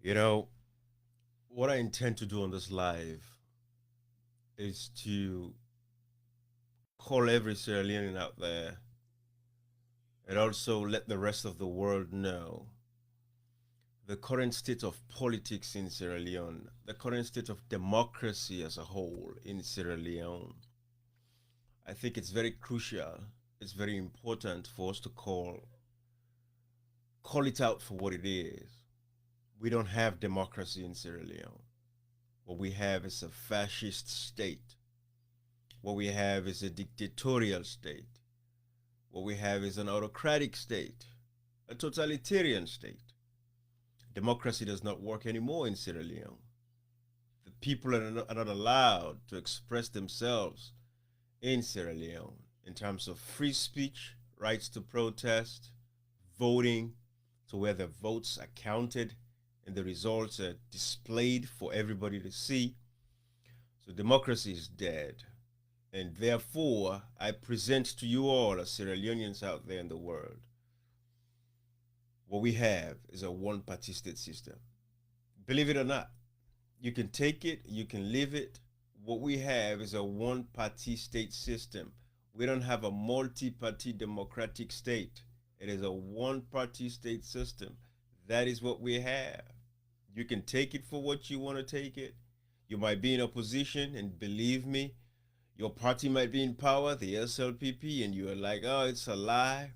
You know, what I intend to do on this live is to call every Sierra Leonean out there and also let the rest of the world know the current state of politics in Sierra Leone, the current state of democracy as a whole in Sierra Leone. I think it's very crucial, it's very important for us to call it out for what it is. We don't have democracy in Sierra Leone. What we have is a fascist state. What we have is a dictatorial state. What we have is an autocratic state, a totalitarian state. Democracy does not work anymore in Sierra Leone. The people are not allowed to express themselves in Sierra Leone in terms of free speech, rights to protest, voting, to where the votes are counted and the results are displayed for everybody to see. So democracy is dead. And therefore, I present to you all as Sierra Leoneans out there in the world, what we have is a one-party state system. Believe it or not, you can take it, you can leave it. What we have is a one-party state system. We don't have a multi-party democratic state. It is a one-party state system. That is what we have. You can take it for what you want to take it. You might be in opposition, and believe me, your party might be in power, the SLPP, and you are like, oh, it's a lie.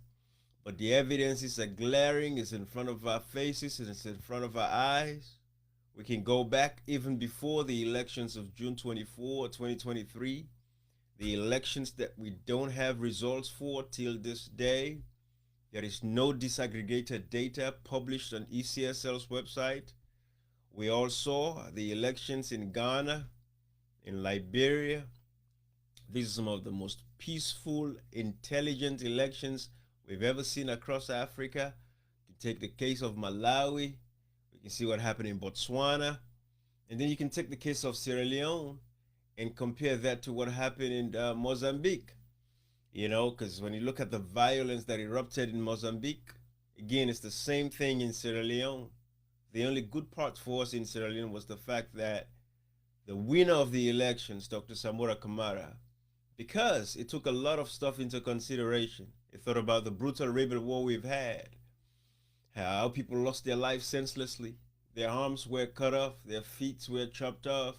But the evidence is glaring, it's in front of our faces, and it's in front of our eyes. We can go back even before the elections of June 24, 2023, the elections that we don't have results for till this day. There is no disaggregated data published on ECSL's website. We all saw the elections in Ghana, in Liberia. These are some of the most peaceful, intelligent elections we've ever seen across Africa. You can take the case of Malawi. We can see what happened in Botswana. And then you can take the case of Sierra Leone and compare that to what happened in Mozambique. You know, because when you look at the violence that erupted in Mozambique, again, it's the same thing in Sierra Leone. The only good part for us in Sierra Leone was the fact that the winner of the elections, Dr. Samora Kamara, because it took a lot of stuff into consideration. It thought about the brutal rebel war we've had, how people lost their lives senselessly, their arms were cut off, their feet were chopped off,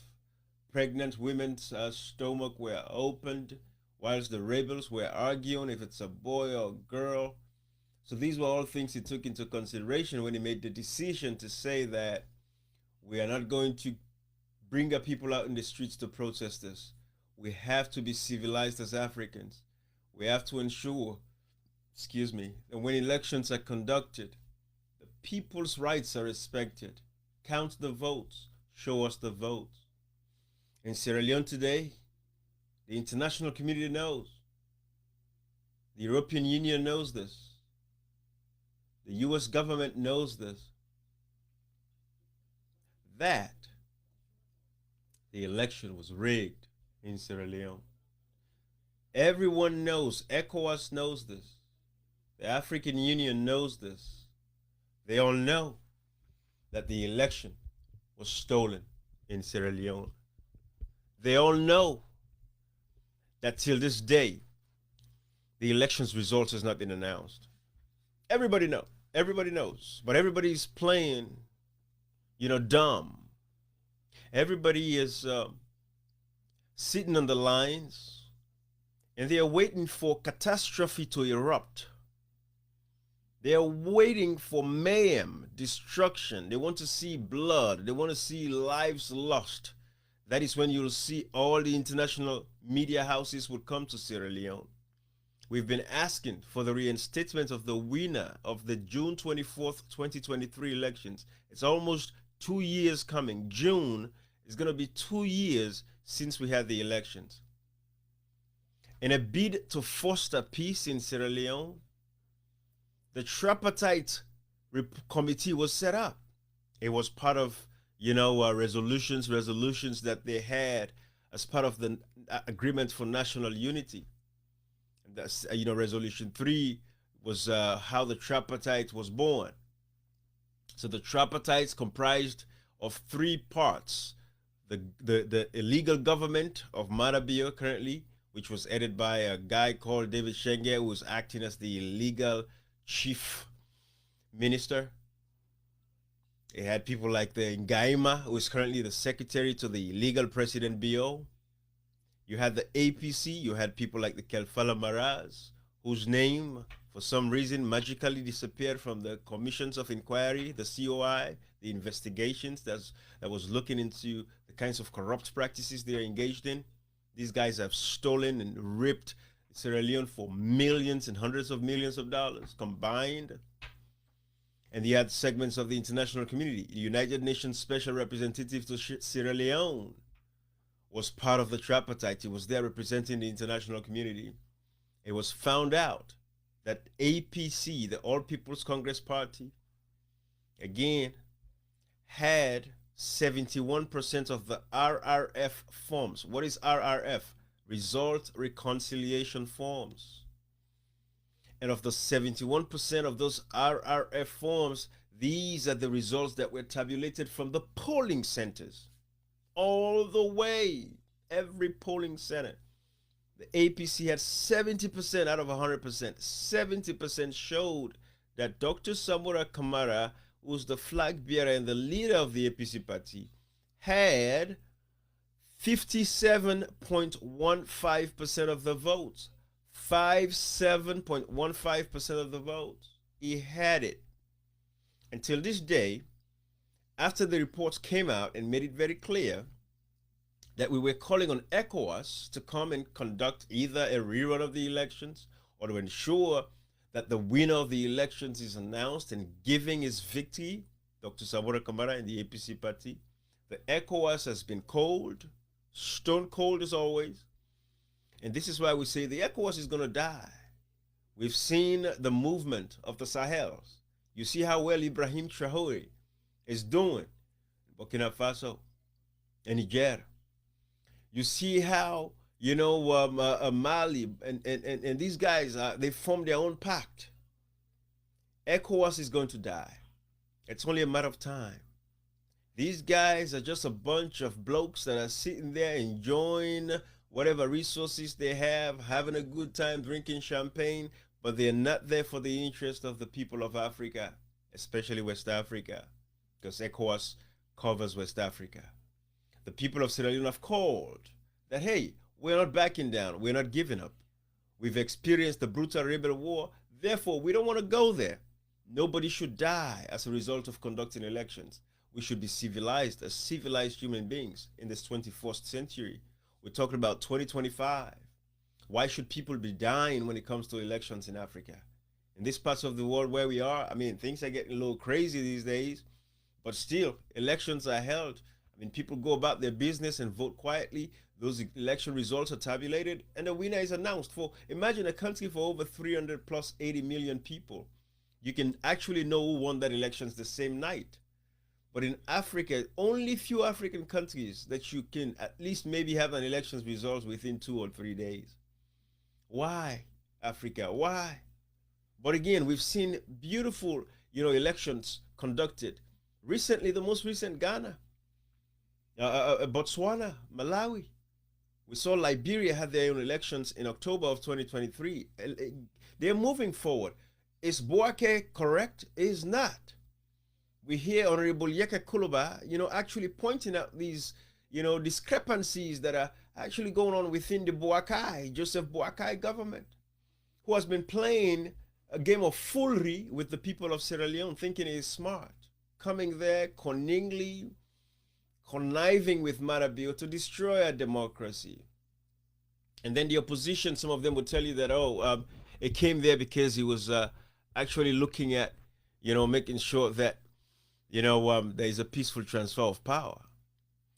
pregnant women's stomach were opened, whilst the rebels were arguing if it's a boy or a girl. So these were all things he took into consideration when he made the decision to say that we are not going to bring our people out in the streets to protest this. We have to be civilized as Africans. We have to ensure, that when elections are conducted, the people's rights are respected. Count the votes, show us the votes. In Sierra Leone today, the international community knows. The European Union knows this. The US government knows this. That the election was rigged in Sierra Leone. Everyone knows, ECOWAS knows this. The African Union knows this. They all know that the election was stolen in Sierra Leone. They all know that till this day, the election's results has not been announced. Everybody knows. Everybody knows. But everybody's playing, dumb. Everybody is sitting on the lines, and they are waiting for catastrophe to erupt. They are waiting for mayhem, destruction. They want to see blood. They want to see lives lost. That is when you'll see all the international media houses will come to Sierra Leone. We've been asking for the reinstatement of the winner of the June 24th, 2023 elections. It's almost 2 years coming. June is going to be 2 years since we had the elections. In a bid to foster peace in Sierra Leone, the tripartite committee was set up. It was part of, resolutions that they had as part of the agreement for national unity. That's, resolution 3 was how the tripartite was born. So the tripartite comprised of three parts. The illegal government of Maada Bio currently, which was headed by a guy called David Shenge, who was acting as the illegal chief minister. It had people like the Ngaima, who is currently the secretary to the illegal President Bio. You had the APC, you had people like the Kelfala Maraz, whose name, for some reason, magically disappeared from the commissions of inquiry, the COI, the investigations that was looking into the kinds of corrupt practices they are engaged in. These guys have stolen and ripped Sierra Leone for millions and hundreds of millions of dollars combined. And you had segments of the international community. The United Nations Special Representative to Sierra Leone was part of the tripartite. He was there representing the international community. It was found out that APC, the All People's Congress Party, again, had 71% of the RRF forms. What is RRF? Result Reconciliation Forms. And of the 71% of those RRF forms, these are the results that were tabulated from the polling centers. All the way, every polling center. The APC had 70% out of 100%. 70% showed that Dr. Samora Kamara, who's the flag bearer and the leader of the APC party, had 57.15% of the votes. 57.15% of the votes. He had it. Until this day, after the reports came out and made it very clear that we were calling on ECOWAS to come and conduct either a rerun of the elections or to ensure that the winner of the elections is announced and giving his victory, Dr. Samora Kamara and the APC party. The ECOWAS has been cold, stone cold as always. And this is why we say the ECOWAS is going to die. We've seen the movement of the Sahels. You see how well Ibrahim Traoré is doing in Burkina Faso and Niger. You see how, Mali and these guys, they formed their own pact. ECOWAS is going to die. It's only a matter of time. These guys are just a bunch of blokes that are sitting there enjoying whatever resources they have, having a good time drinking champagne, but they're not there for the interest of the people of Africa, especially West Africa, because ECOWAS covers West Africa. The people of Sierra Leone have called that, hey, we're not backing down, we're not giving up. We've experienced the brutal rebel war, therefore we don't want to go there. Nobody should die as a result of conducting elections. We should be civilized as civilized human beings in this 21st century. We're talking about 2025. Why should people be dying when it comes to elections in Africa? In these parts of the world where we are, things are getting a little crazy these days, but still, elections are held. People go about their business and vote quietly. Those election results are tabulated, and the winner is announced. Imagine a country for over 300 plus 80 million people. You can actually know who won that elections the same night. But in Africa, only few African countries that you can at least maybe have an elections results within 2 or 3 days. Why, Africa? Why? But again, we've seen beautiful, elections conducted. Recently, the most recent, Ghana, Botswana, Malawi. We saw Liberia had their own elections in October of 2023. They're moving forward. Is Boake correct? It is not. We hear Honorable Yeke Kuluba, actually pointing out these, discrepancies that are actually going on within the Joseph Boakai government, who has been playing a game of foolery with the people of Sierra Leone, thinking he is smart, coming there cunningly, conniving with Maada Bio to destroy our democracy. And then the opposition, some of them would tell you that, it came there because he was actually looking at, making sure that, there is a peaceful transfer of power.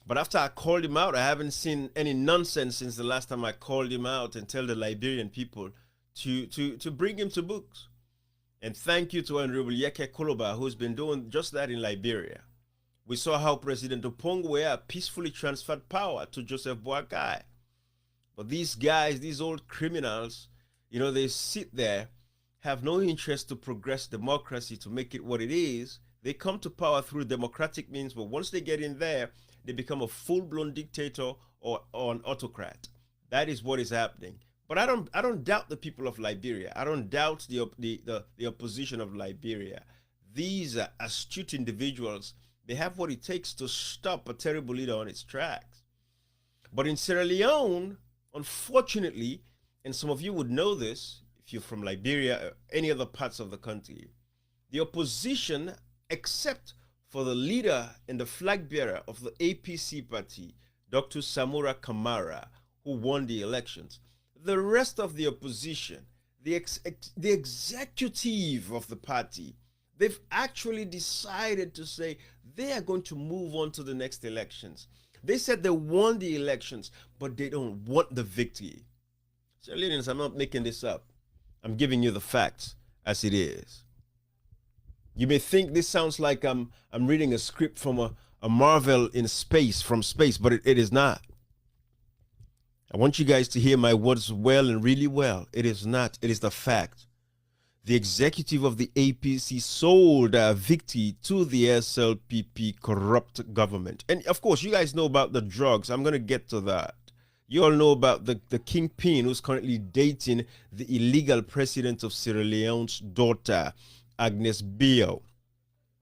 But after I called him out, I haven't seen any nonsense since the last time I called him out and tell the Liberian people to bring him to books. And thank you to Honorable Yeke Kuluba, who's been doing just that in Liberia. We saw how President Opongwea peacefully transferred power to Joseph Boakai. But these guys, these old criminals, they sit there, have no interest to progress democracy, to make it what it is. They come to power through democratic means, but once they get in there, they become a full-blown dictator or an autocrat. That is what is happening. But I don't doubt the people of Liberia. I don't doubt the opposition of Liberia. These are astute individuals. They have what it takes to stop a terrible leader on its tracks. But in Sierra Leone, unfortunately, and some of you would know this if you're from Liberia or any other parts of the country, the opposition, except for the leader and the flag bearer of the APC party, Dr. Samura Kamara, who won the elections, the rest of the opposition, the executive of the party, they've actually decided to say they are going to move on to the next elections. They said they won the elections, but they don't want the victory. So, ladies, I'm not making this up. I'm giving you the facts as it is. You may think this sounds like I'm reading a script from a Marvel in space, from space, but it is not. I want you guys to hear my words well and really well. It is not. It is the fact. The executive of the APC sold a victory to the SLPP corrupt government. And of course, you guys know about the drugs. I'm going to get to that. You all know about the kingpin who's currently dating the illegal president of Sierra Leone's daughter, Agnes Bio.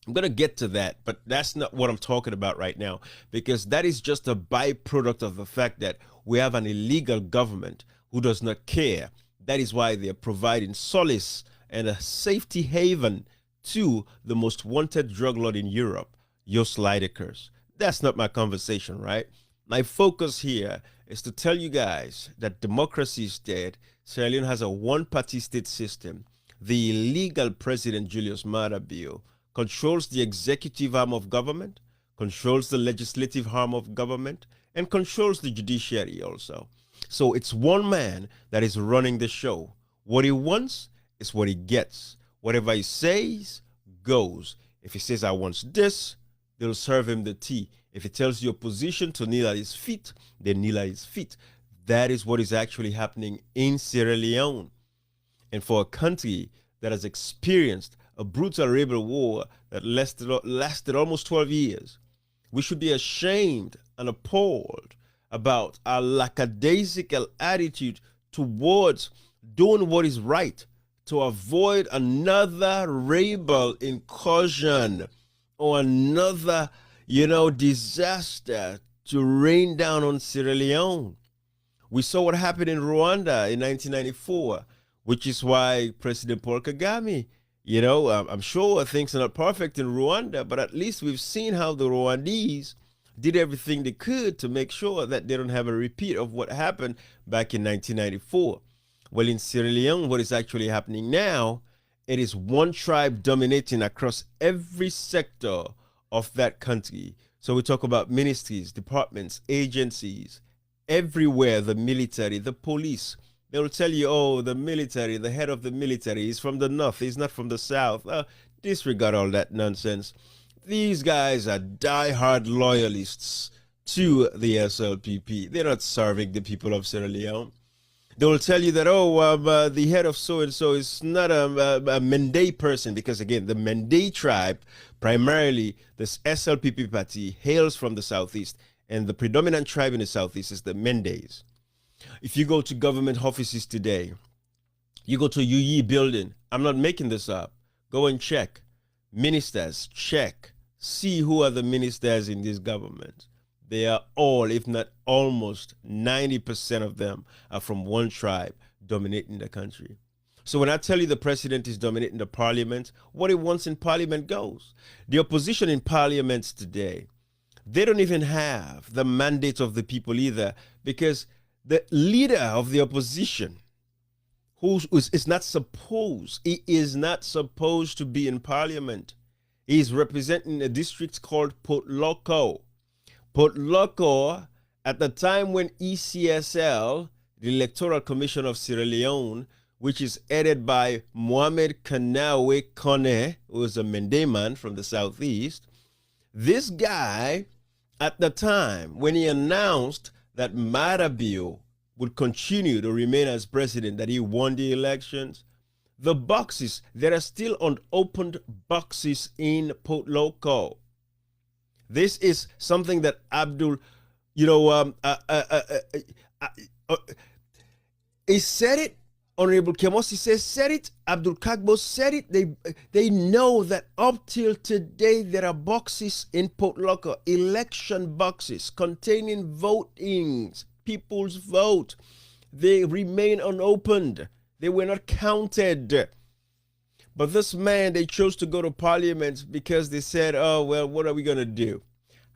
I'm going to get to that, but that's not what I'm talking about right now, because that is just a byproduct of the fact that we have an illegal government who does not care. That is why they're providing solace and a safety haven to the most wanted drug lord in Europe, Jos Leidekers. That's not my conversation, right? My focus here is to tell you guys that democracy is dead. Sierra Leone has a one-party state system. The illegal president, Julius Maada Bio, controls the executive arm of government, controls the legislative arm of government, and controls the judiciary also. So it's one man that is running the show. What he wants is what he gets. Whatever he says goes. If he says, I want this, they'll serve him the tea. If he tells the opposition to kneel at his feet, they kneel at his feet. That is what is actually happening in Sierra Leone. And for a country that has experienced a brutal rebel war that lasted almost 12 years, we should be ashamed and appalled about our lackadaisical attitude towards doing what is right to avoid another rebel incursion or another, disaster to rain down on Sierra Leone. We saw what happened in Rwanda in 1994, which is why President Paul Kagame, I'm sure things are not perfect in Rwanda, but at least we've seen how the Rwandese did everything they could to make sure that they don't have a repeat of what happened back in 1994. Well, in Sierra Leone, what is actually happening now, it is one tribe dominating across every sector of that country. So we talk about ministries, departments, agencies, everywhere, the military, the police. They will tell you, oh, the military, the head of the military is from the north, he's not from the south. Disregard all that nonsense. These guys are diehard loyalists to the SLPP. They're not serving the people of Sierra Leone. They will tell you that, the head of so-and-so is not a Mende person, because, again, the Mende tribe, primarily this SLPP party, hails from the southeast, and the predominant tribe in the southeast is the Mendes. If you go to government offices today, you go to UYI building, I'm not making this up, go and check. Ministers, check. See who are the ministers in this government. They are all, if not almost 90% of them are from one tribe dominating the country. So when I tell you the president is dominating the parliament, what he wants in parliament goes. The opposition in parliament today, they don't even have the mandate of the people either, because the leader of the opposition, he is not supposed to be in parliament. He is representing a district called Port Loko. Port Loko, at the time when ECSL, the Electoral Commission of Sierra Leone, which is headed by Mohamed Kanawe Kone, who is a Mende man from the southeast, this guy, at the time when he announced that Maada Bio would continue to remain as president, that he won the elections, the boxes, there are still unopened boxes in Port Loco. This is something that Abdul, he said it. Honorable Kemosi said it. Abdul Kagbo said it. They know that up till today there are boxes in Port Loco, election boxes containing votings, people's vote. They remain unopened. They were not counted. But this man, they chose to go to Parliament because they said, oh, well, what are we going to do?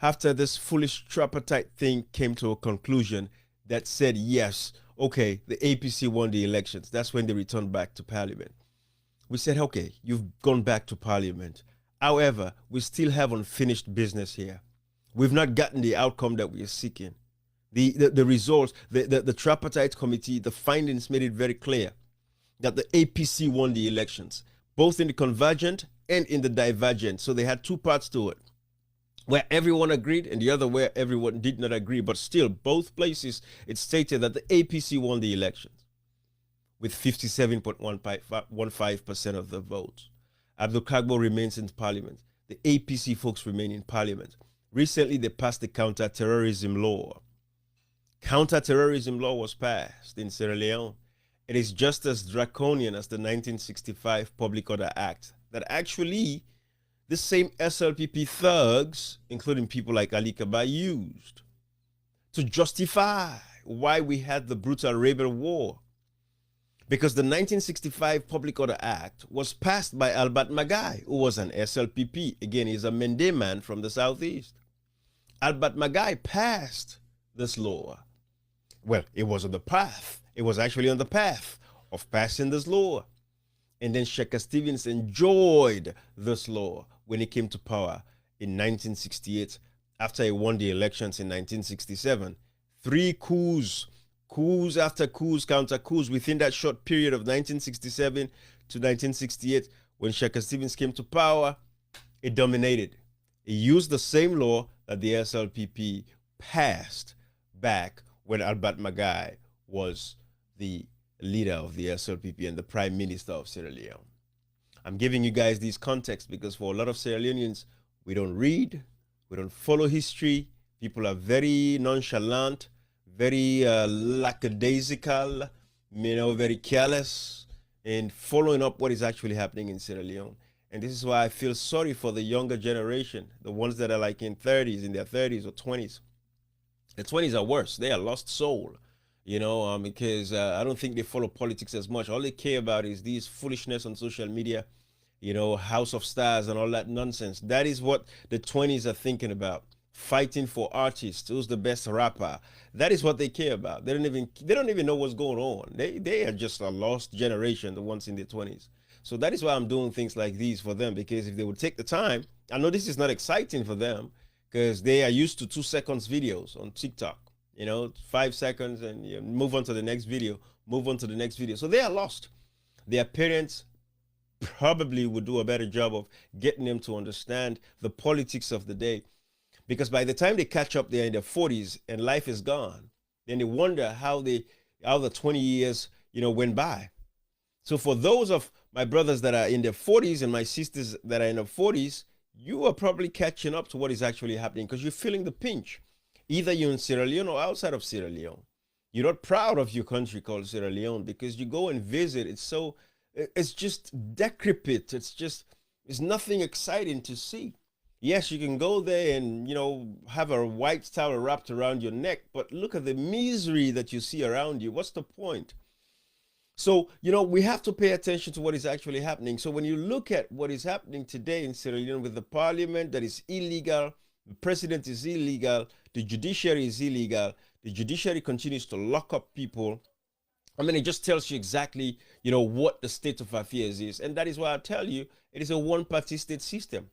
After this foolish tripartite thing came to a conclusion that said, yes, okay, the APC won the elections. That's when they returned back to Parliament. We said, okay, you've gone back to Parliament. However, we still have unfinished business here. We've not gotten the outcome that we are seeking. The results, the tripartite committee, the findings made it very clear that the APC won the elections, both in the convergent and in the divergent. So they had two parts to it, where everyone agreed and the other where everyone did not agree. But still, both places, it stated that the APC won the elections with 57.15% of the votes. Abdul Kagbo remains in Parliament. The APC folks remain in Parliament. Recently, they passed the counter-terrorism law. Counter-terrorism law was passed in Sierra Leone. It is just as draconian as the 1965 Public Order Act that actually the same SLPP thugs, including people like Ali Kaba, used to justify why we had the brutal rebel war. Because the 1965 Public Order Act was passed by Albert Magai, who was an SLPP. Again, he's a Mende man from the Southeast. Albert Magai passed this law. Well, it was on the path. It was actually on the path of passing this law. And then Sheikh Stevens enjoyed this law when he came to power in 1968, after he won the elections in 1967. 3 coups after coups, counter coups within that short period of 1967 to 1968. When Sheikh Stevens came to power, it dominated. He used the same law that the SLPP passed back when Albert Magai was the leader of the SLPP and the Prime Minister of Sierra Leone. I'm giving you guys these contexts because for a lot of Sierra Leoneans, we don't read, we don't follow history. People are very nonchalant, very lackadaisical, very careless in following up what is actually happening in Sierra Leone. And this is why I feel sorry for the younger generation, the ones that are like in their 30s or 20s. The 20s are worse. They are lost soul, because I don't think they follow politics as much. All they care about is these foolishness on social media, House of Stars and all that nonsense. That is what the 20s are thinking about. Fighting for artists, who's the best rapper. That is what they care about. They don't even know what's going on. They are just a lost generation, the ones in their 20s. So that is why I'm doing things like these for them, because if they would take the time, I know this is not exciting for them because they are used to 2 seconds videos on TikTok, 5 seconds and move on to the next video, move on to the next video. So they are lost. Their parents probably would do a better job of getting them to understand the politics of the day, because by the time they catch up, they're in their 40s and life is gone. Then they wonder how the 20 years, went by. So for those of my brothers that are in their 40s and my sisters that are in their 40s, you are probably catching up to what is actually happening because you're feeling the pinch. Either you're in Sierra Leone or outside of Sierra Leone. You're not proud of your country called Sierra Leone because you go and visit. It's just decrepit. It's nothing exciting to see. Yes, you can go there and, have a white towel wrapped around your neck, but look at the misery that you see around you. What's the point? So, we have to pay attention to what is actually happening. So when you look at what is happening today in Sierra Leone with the parliament that is illegal, the president is illegal, the judiciary is illegal, the judiciary continues to lock up people. It just tells you exactly, what the state of affairs is. And that is why I tell you, it is a one-party state system.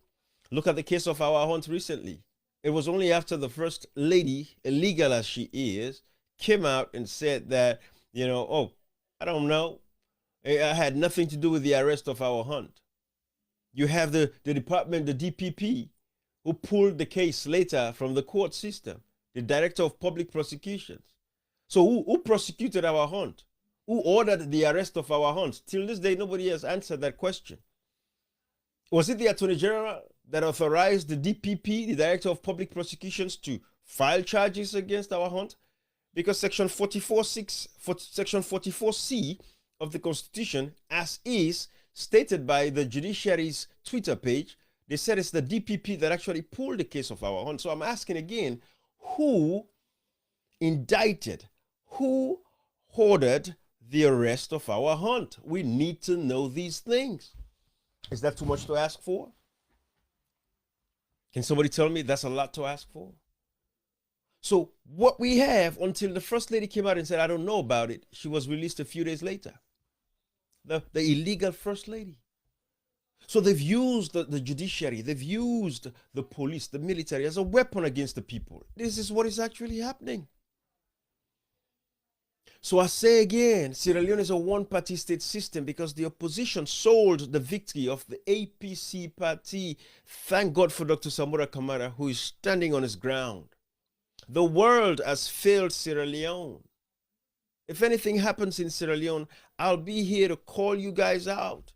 Look at the case of our hunt recently. It was only after the first lady, illegal as she is, came out and said that, I don't know. I had nothing to do with the arrest of our hunt. You have the department, the DPP, who pulled the case later from the court system, the director of public prosecutions. So who prosecuted our hunt? Who ordered the arrest of our hunt? Till this day, nobody has answered that question. Was it the Attorney General that authorized the DPP, the Director of Public Prosecutions, to file charges against our hunt? Because Section 44C of the Constitution, as is stated by the Judiciary's Twitter page, they said it's the DPP that actually pulled the case of our hunt. So I'm asking again, who indicted, who ordered the arrest of our hunt? We need to know these things. Is that too much to ask for? Can somebody tell me that's a lot to ask for? So what we have, until the First Lady came out and said, I don't know about it, she was released a few days later. The illegal First Lady. So they've used the judiciary, they've used the police, the military as a weapon against the people. This is what is actually happening. So I say again, Sierra Leone is a one-party state system because the opposition sold the victory of the APC party. Thank God for Dr. Samora Kamara, who is standing on his ground. The world has failed Sierra Leone. If anything happens in Sierra Leone, I'll be here to call you guys out.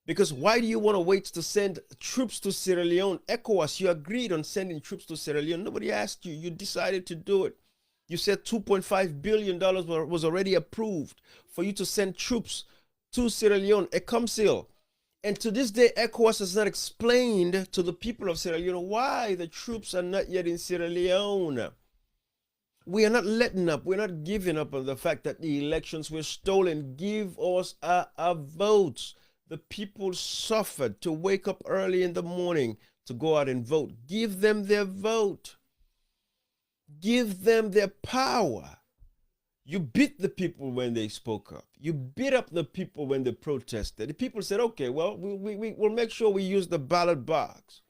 Because why do you want to wait to send troops to Sierra Leone? ECOWAS, you agreed on sending troops to Sierra Leone. Nobody asked you. You decided to do it. You said $2.5 billion was already approved for you to send troops to Sierra Leone, ECOMSIL. And to this day, ECOWAS has not explained to the people of Sierra Leone why the troops are not yet in Sierra Leone. We are not letting up. We're not giving up on the fact that the elections were stolen. Give us our votes. The people suffered to wake up early in the morning to go out and vote. Give them their vote. Give them their power. You beat the people when they spoke up. You beat up the people when they protested. The people said, okay, well, we'll make sure we use the ballot box.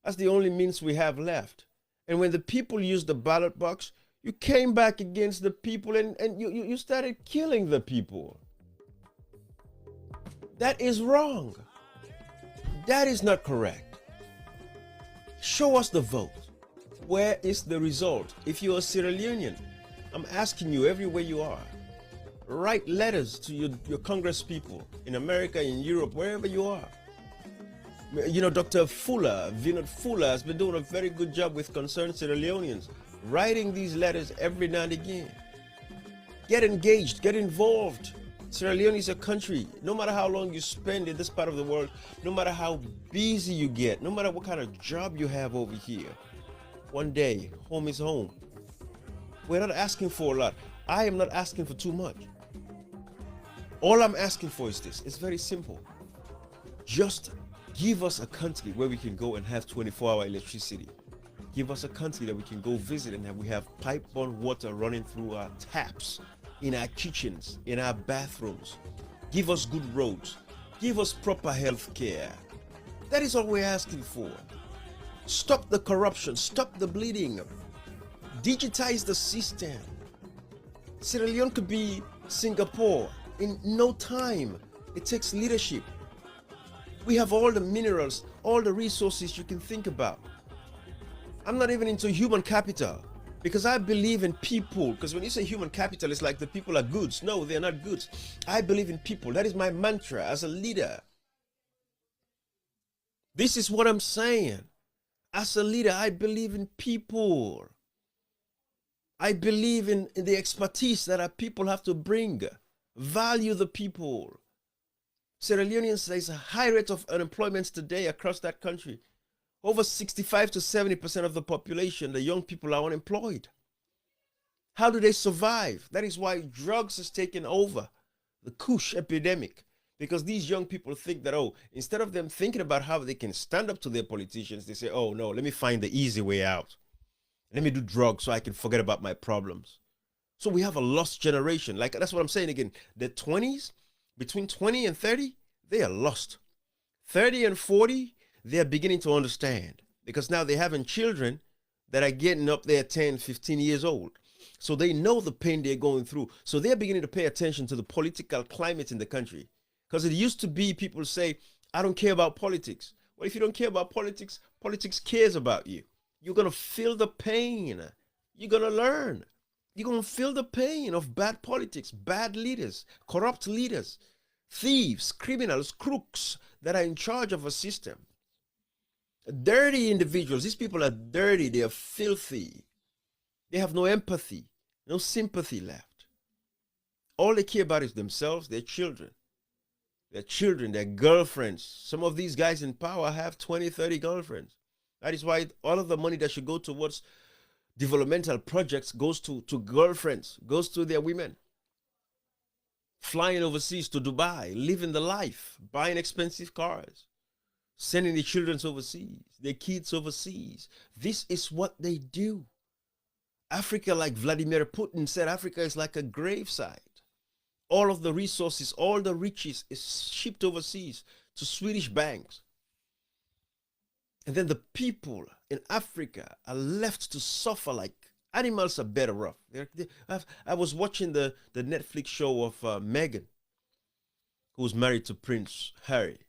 That's the only means we have left. And when the people used the ballot box, you came back against the people and you started killing the people. That is wrong. That is not correct. Show us the vote. Where is the result? If you're a Sierra Leonean, I'm asking you everywhere you are, write letters to your Congress people in America, in Europe, wherever you are. You know, Dr. Fuller, Vinod Fuller, has been doing a very good job with concerned Sierra Leoneans, writing these letters every now and again. Get engaged, get involved. Sierra Leone is a country. No matter how long you spend in this part of the world, no matter how busy you get, no matter what kind of job you have over here, one day, home is home. We're not asking for a lot. I am not asking for too much. All I'm asking for is this. It's very simple. Just give us a country where we can go and have 24-hour electricity. Give us a country that we can go visit and we have pipe-borne water running through our taps, in our kitchens, in our bathrooms. Give us good roads. Give us proper health care. That is all we're asking for. Stop the corruption. Stop the bleeding. Digitize the system. Sierra Leone could be Singapore in no time. It takes leadership. We have all the minerals, all the resources you can think about. I'm not even into human capital because I believe in people. Because when you say human capital, it's like the people are goods. No, they're not goods. I believe in people. That is my mantra as a leader. This is what I'm saying. As a leader, I believe in people. I believe in the expertise that our people have to bring. Value the people. Sierra Leoneans, there's a high rate of unemployment today across that country. Over 65 to 70% of the population, the young people, are unemployed. How do they survive? That is why drugs has taken over, the Kush epidemic. Because these young people think that, oh, instead of them thinking about how they can stand up to their politicians, they say, oh, no, let me find the easy way out. Let me do drugs so I can forget about my problems. So we have a lost generation. Like, that's what I'm saying again. The 20s, between 20 and 30, they are lost. 30 and 40, they are beginning to understand. Because now they're having children that are getting up there 10, 15 years old. So they know the pain they're going through. So they're beginning to pay attention to the political climate in the country. Because it used to be people say, I don't care about politics. Well, if you don't care about politics, politics cares about you. You're going to feel the pain. You're going to learn. You're going to feel the pain of bad politics, bad leaders, corrupt leaders, thieves, criminals, crooks that are in charge of a system. Dirty individuals. These people are dirty. They are filthy. They have no empathy, no sympathy left. All they care about is themselves, their children, their girlfriends. Some of these guys in power have 20, 30 girlfriends. That is why all of the money that should go towards developmental projects goes to girlfriends, goes to their women. Flying overseas to Dubai, living the life, buying expensive cars, sending their children overseas, their kids overseas. This is what they do. Africa, like Vladimir Putin said, Africa is like a gravesite. All of the resources, all the riches is shipped overseas to Swedish banks. And then the people in Africa are left to suffer like animals are better off. I was watching the Netflix show of Meghan, who was married to Prince Harry.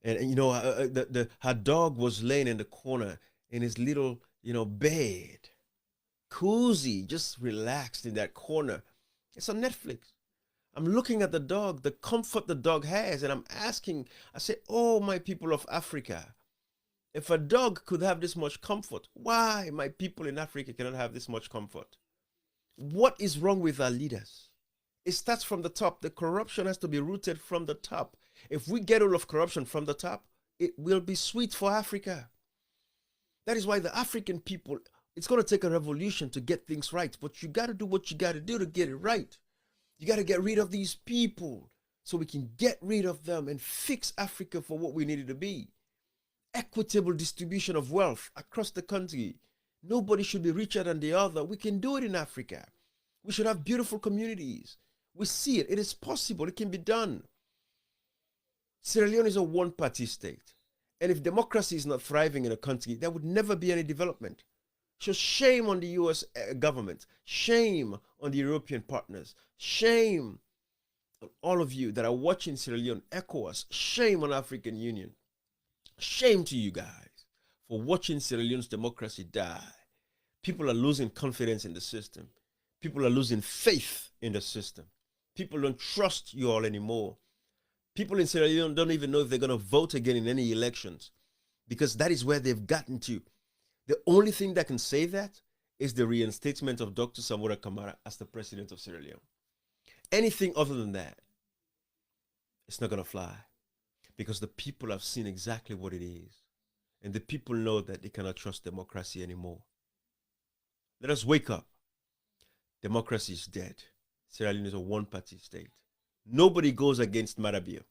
And you know, her dog was laying in the corner in his little, bed. Cozy, just relaxed in that corner. It's on Netflix. I'm looking at the dog, the comfort the dog has, and I'm asking, I say, oh, my people of Africa, if a dog could have this much comfort, why my people in Africa cannot have this much comfort? What is wrong with our leaders? It starts from the top. The corruption has to be rooted from the top. If we get all of corruption from the top, it will be sweet for Africa. That is why the African people, it's going to take a revolution to get things right. But you got to do what you got to do to get it right. You got to get rid of these people so we can get rid of them and fix Africa for what we need it to be. Equitable distribution of wealth across the country. Nobody should be richer than the other. We can do it in Africa. We should have beautiful communities. We see it. It is possible. It can be done. Sierra Leone is a one-party state. And if democracy is not thriving in a country, there would never be any development. So shame on the US government. Shame on the European partners. Shame on all of you that are watching Sierra Leone, ECOWAS. Shame on African Union. Shame to you guys for watching Sierra Leone's democracy die. People are losing confidence in the system. People are losing faith in the system. People don't trust you all anymore. People in Sierra Leone don't even know if they're going to vote again in any elections because that is where they've gotten to. The only thing that can say that is the reinstatement of Dr. Samora Kamara as the president of Sierra Leone. Anything other than that, it's not going to fly because the people have seen exactly what it is. And the people know that they cannot trust democracy anymore. Let us wake up. Democracy is dead. Sierra Leone is a one-party state. Nobody goes against Maada Bio.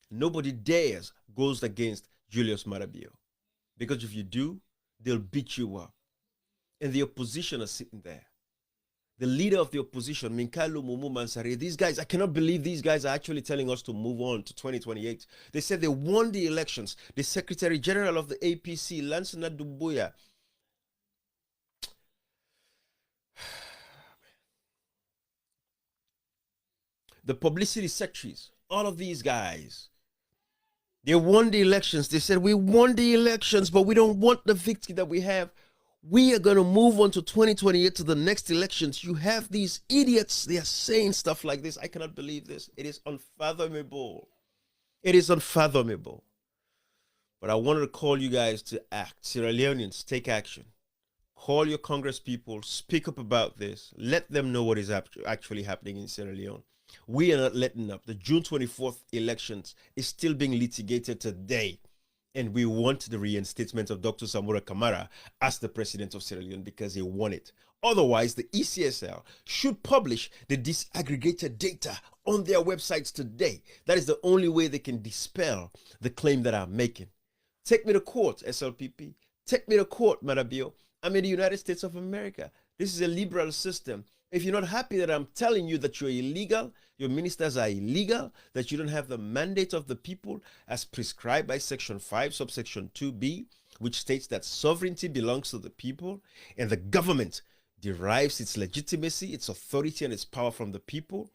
Nobody dares goes against Julius Maada Bio. Because if you do, they'll beat you up. And the opposition are sitting there. The leader of the opposition, Minkalo Mumu Mansari, these guys, I cannot believe these guys are actually telling us to move on to 2028. They said they won the elections. The Secretary General of the APC, Lansana Dumbuya, the publicity secretaries, all of these guys, they won the elections. They said, we won the elections, but we don't want the victory that we have. We are going to move on to 2028 to the next elections. You have these idiots. They are saying stuff like this. I cannot believe this. It is unfathomable. It is unfathomable. But I wanted to call you guys to act. Sierra Leoneans, take action. Call your Congress people. Speak up about this. Let them know what is actually happening in Sierra Leone. We are not letting up. The June 24th elections is still being litigated today. And we want the reinstatement of Dr. Samora Kamara as the president of Sierra Leone because he won it. Otherwise, the ECSL should publish the disaggregated data on their websites today. That is the only way they can dispel the claim that I'm making. Take me to court, SLPP. Take me to court, Maada Bio. I'm in the United States of America. This is a liberal system. If you're not happy that I'm telling you that you're illegal, your ministers are illegal, that you don't have the mandate of the people as prescribed by Section 5, subsection 2b, which states that sovereignty belongs to the people and the government derives its legitimacy, its authority, and its power from the people.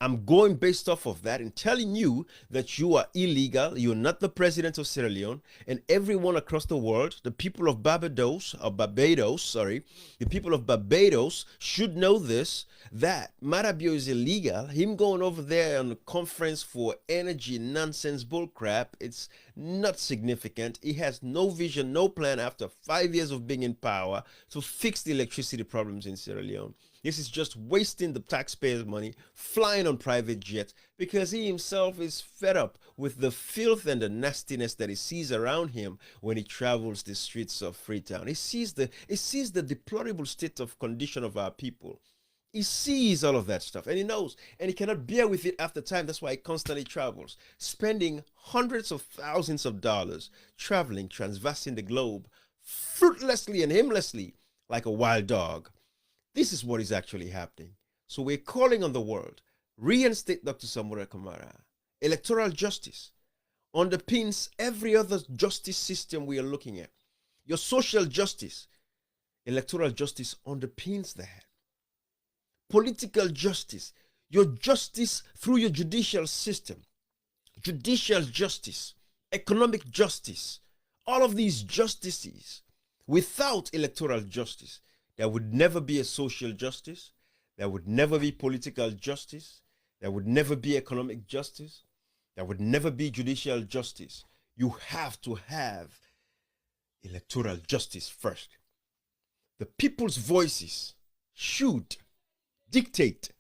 I'm going based off of that and telling you that you are illegal. You're not the president of Sierra Leone, and everyone across the world, the people of Barbados, the people of Barbados should know this, that Maada Bio is illegal. Him going over there on a conference for energy nonsense bullcrap, it's not significant. He has no vision, no plan after 5 years of being in power to fix the electricity problems in Sierra Leone. This is just wasting the taxpayers' money, flying on private jets, because he himself is fed up with the filth and the nastiness that he sees around him when he travels the streets of Freetown. He sees the deplorable state of condition of our people. He sees all of that stuff, and he knows, and he cannot bear with it after time. That's why he constantly travels, spending hundreds of thousands of dollars traveling, transversing the globe, fruitlessly and aimlessly, like a wild dog. This is what is actually happening. So we're calling on the world, reinstate Dr. Samura Kamara. Electoral justice underpins every other justice system we are looking at. Your social justice, electoral justice underpins that. Political justice, your justice through your judicial system, judicial justice, economic justice, all of these justices. Without electoral justice, there would never be a social justice. There would never be political justice. There would never be economic justice. There would never be judicial justice. You have to have electoral justice first. The people's voices should dictate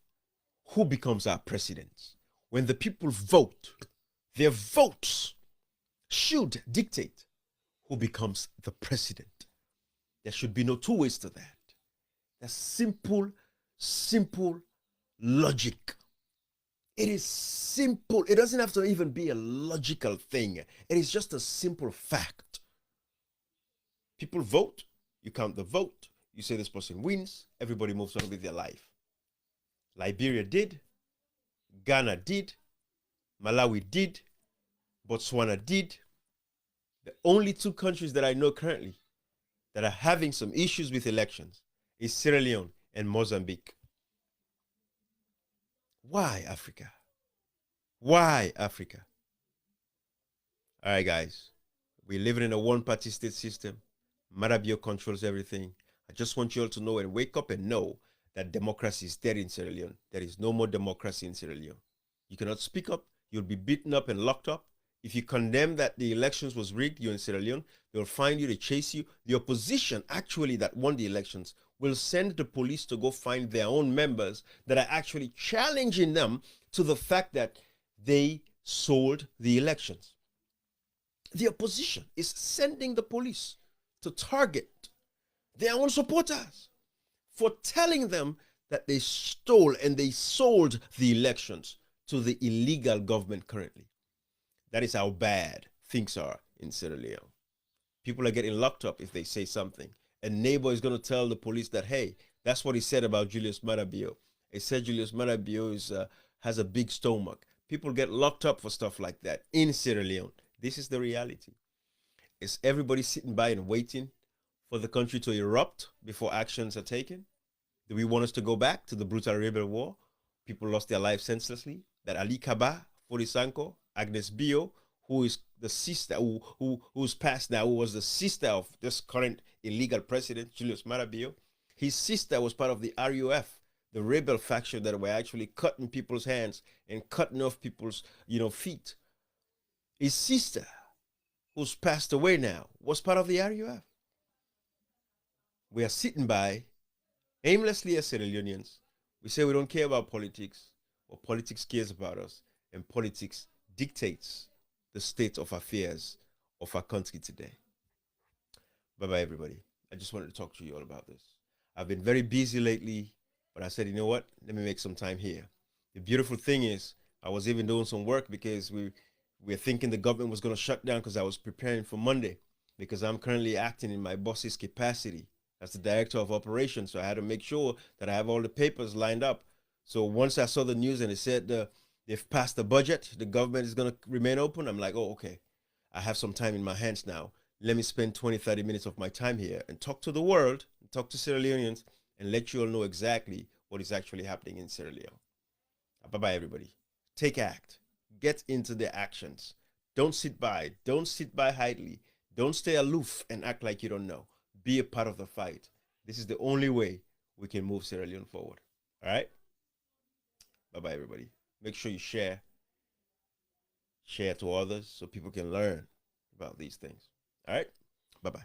who becomes our president. When the people vote, their votes should dictate who becomes the president. There should be no two ways to that. That's simple logic. It is simple. It doesn't have to even be a logical thing. It is just a simple fact. People vote, you count the vote, you say this person wins, everybody moves on with their life. Liberia did, Ghana did, Malawi did, Botswana did. The only two countries that I know currently that are having some issues with elections is Sierra Leone and Mozambique. Why Africa? Why Africa? All right, guys. We're living in a one-party state system. Maada Bio controls everything. I just want you all to know and wake up and know that democracy is dead in Sierra Leone. There is no more democracy in Sierra Leone. You cannot speak up. You'll be beaten up and locked up. If you condemn that the elections was rigged, you're in Sierra Leone, they'll find you, they chase you. The opposition actually that won the elections will send the police to go find their own members that are actually challenging them to the fact that they sold the elections. The opposition is sending the police to target their own supporters for telling them that they stole and they sold the elections to the illegal government currently. That is how bad things are in Sierra Leone. People are getting locked up if they say something. A neighbor is going to tell the police that, hey, that's what he said about Julius Maada Bio. He said Julius Maada Bio has a big stomach. People get locked up for stuff like that in Sierra Leone. This is the reality. Is everybody sitting by and waiting for the country to erupt before actions are taken? Do we want us to go back to the brutal rebel war? People lost their lives senselessly. That Ali Kaba, Forisanko, Agnes Bio, who is the sister, who's passed now, who was the sister of this current illegal president, Julius Maada Bio. His sister was part of the RUF, the rebel faction that were actually cutting people's hands and cutting off people's, feet. His sister, who's passed away now, was part of the RUF. We are sitting by aimlessly as Sierra Leoneans. We say we don't care about politics, or politics cares about us, and politics dictates the state of affairs of our country today. Bye-bye, everybody. I just wanted to talk to you all about this. I've been very busy lately, but I said, you know what? Let me make some time here. The beautiful thing is, I was even doing some work because we were thinking the government was going to shut down because I was preparing for Monday, because I'm currently acting in my boss's capacity as the director of operations. So I had to make sure that I have all the papers lined up. So once I saw the news and it said they've passed the budget, the government is going to remain open, I'm like, oh, okay. I have some time in my hands now. Let me spend 20, 30 minutes of my time here and talk to the world, talk to Sierra Leoneans, and let you all know exactly what is actually happening in Sierra Leone. Bye-bye, everybody. Take act. Get into the actions. Don't sit by. Don't sit by idly. Don't stay aloof and act like you don't know. Be a part of the fight. This is the only way we can move Sierra Leone forward. All right? Bye-bye, everybody. Make sure you share to others so people can learn about these things. All right? Bye-bye.